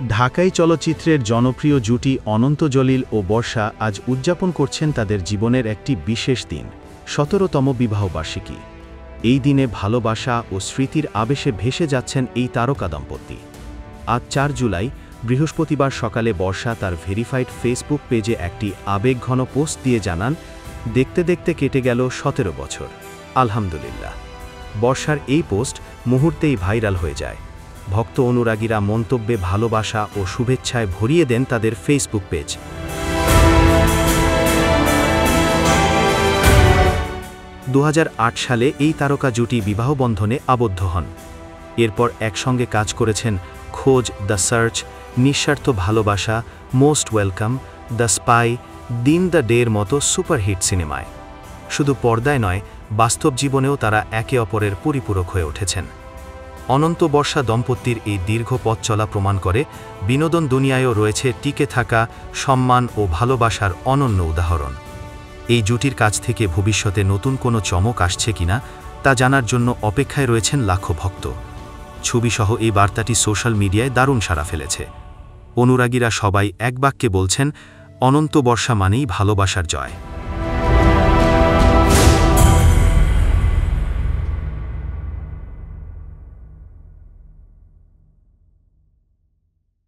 ঢাকাই চলচ্চিত্রের জনপ্রিয় জুটি অনন্ত জলিল ও বর্ষা আজ উদযাপন করছেন তাদের জীবনের একটি বিশেষ দিন, ১৭তম বিবাহবার্ষিকী। এই দিনে ভালোবাসা ও স্মৃতির আবেশে ভেসে যাচ্ছেন এই তারকা দম্পতি। আজ ৪ জুলাই বৃহস্পতিবার সকালে বর্ষা তার ভেরিফাইড ফেসবুক পেজে একটি আবেগঘন পোস্ট দিয়ে জানান, দেখতে দেখতে কেটে গেল ১৭ বছর, আলহামদুলিল্লাহ। বর্ষার এই পোস্ট মুহূর্তেই ভাইরাল হয়ে যায়। ভক্ত অনুরাগীরা মন্তব্যে ভালোবাসা ও শুভেচ্ছায় ভরিয়ে দেন তাদের ফেসবুক পেজ। ২০০৮ সালে এই তারকা জুটি বিবাহবন্ধনে আবদ্ধ হন। এরপর একসঙ্গে কাজ করেছেন খোঁজ, দ্য সার্চ, নিঃস্বার্থ ভালোবাসা, মোস্ট ওয়েলকাম, দ্য স্পাই, দিন দ্য ডের মতো সুপারহিট সিনেমায়। শুধু পর্দায় নয়, বাস্তব জীবনেও তারা একে অপরের পরিপূরক হয়ে উঠেছেন। অনন্ত বর্ষা দম্পতির এই দীর্ঘ পথ চলা প্রমাণ করে, বিনোদন দুনিয়ায়ও রয়েছে টিকে থাকা, সম্মান ও ভালোবাসার অনন্য উদাহরণ। এই জুটির কাছ থেকে ভবিষ্যতে নতুন কোনো চমক আসছে কিনা তা জানার জন্য অপেক্ষায় রয়েছেন লাখো ভক্ত। ছবিসহ এই বার্তাটি সোশ্যাল মিডিয়ায় দারুণ সাড়া ফেলেছে। অনুরাগীরা সবাই এক বাক্যে বলছেন, অনন্ত বর্ষা মানেই ভালোবাসার জয়।